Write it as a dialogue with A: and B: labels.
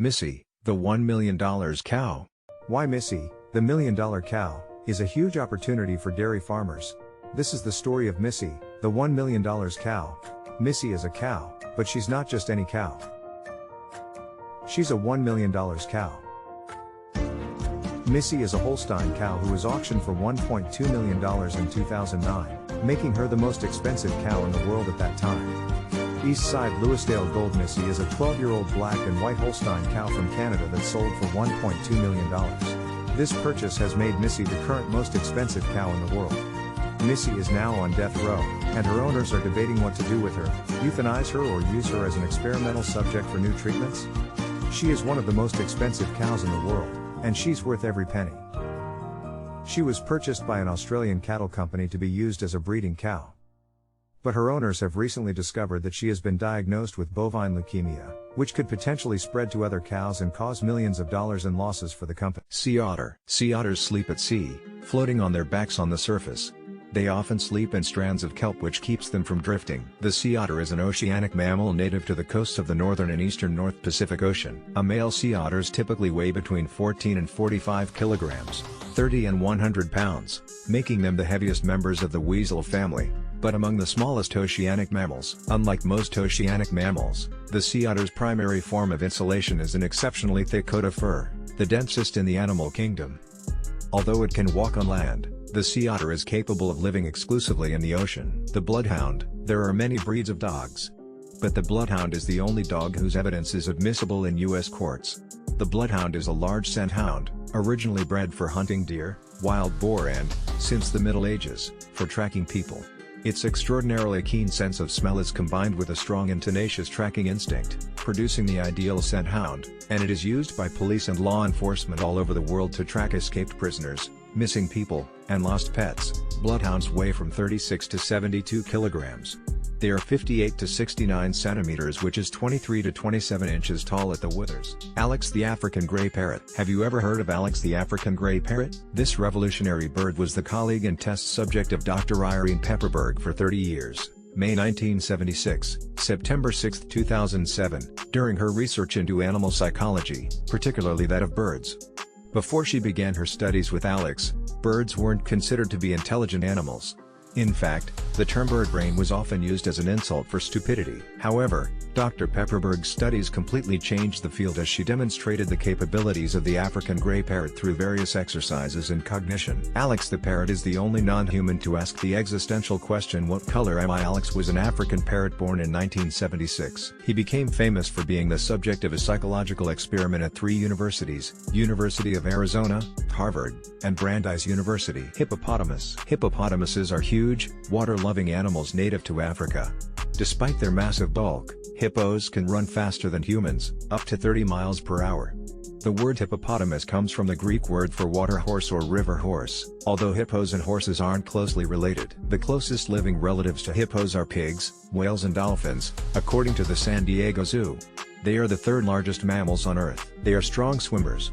A: Missy, the $1 million cow.
B: Why Missy, the $1 million cow, is a huge opportunity for dairy farmers. This is the story of Missy, the $1 million cow. Missy is a cow, but she's not just any cow. She's a $1 million cow. Missy is a Holstein cow who was auctioned for $1.2 million in 2009, making her the most expensive cow in the world at that time. Eastside Louisdale Gold Missy is a 12-year-old black and white Holstein cow from Canada that sold for $1.2 million. This purchase has made Missy the current most expensive cow in the world. Missy is now on death row, and her owners are debating what to do with her, euthanize her or use her as an experimental subject for new treatments. She is one of the most expensive cows in the world, and she's worth every penny. She was purchased by an Australian cattle company to be used as a breeding cow. But her owners have recently discovered that she has been diagnosed with bovine leukemia, which could potentially spread to other cows and cause millions of dollars in losses for the company.
A: Sea otter. Sea otters sleep at sea, floating on their backs on the surface. They often sleep in strands of kelp which keeps them from drifting. The sea otter is an oceanic mammal native to the coasts of the northern and eastern North Pacific Ocean. A male sea otters typically weigh between 14 and 45 kilograms, 30 and 100 pounds, making them the heaviest members of the weasel family, but among the smallest oceanic mammals. Unlike most oceanic mammals, the sea otter's primary form of insulation is an exceptionally thick coat of fur, the densest in the animal kingdom. Although it can walk on land, the sea otter is capable of living exclusively in the ocean. The bloodhound. There are many breeds of dogs, but the bloodhound is the only dog whose evidence is admissible in U.S. courts. The bloodhound is a large scent hound, originally bred for hunting deer, wild boar and, since the Middle Ages, for tracking people. Its extraordinarily keen sense of smell is combined with a strong and tenacious tracking instinct, producing the ideal scent hound, and it is used by police and law enforcement all over the world to track escaped prisoners, missing people, and lost pets. Bloodhounds weigh from 36 to 72 kilograms. They are 58 to 69 centimeters, which is 23 to 27 inches tall at the withers. Alex the African Grey Parrot. Have you ever heard of Alex the African Grey Parrot? This revolutionary bird was the colleague and test subject of Dr. Irene Pepperberg for 30 years. May 1976, September 6, 2007, during her research into animal psychology, particularly that of birds. Before she began her studies with Alex, birds weren't considered to be intelligent animals. In fact, the term bird brain was often used as an insult for stupidity. However, Dr. Pepperberg's studies completely changed the field as she demonstrated the capabilities of the African grey parrot through various exercises in cognition. Alex the parrot is the only non-human to ask the existential question, "What color am I?" Alex was an African parrot born in 1976. He became famous for being the subject of a psychological experiment at 3 universities, University of Arizona, Harvard, and Brandeis University. Hippopotamus. Hippopotamuses are huge, water-loving animals native to Africa. Despite their massive bulk, hippos can run faster than humans, up to 30 miles per hour. The word hippopotamus comes from the Greek word for water horse or river horse, although hippos and horses aren't closely related. The closest living relatives to hippos are pigs, whales and dolphins, according to the San Diego Zoo. They are the 3rd largest mammals on Earth. They are strong swimmers,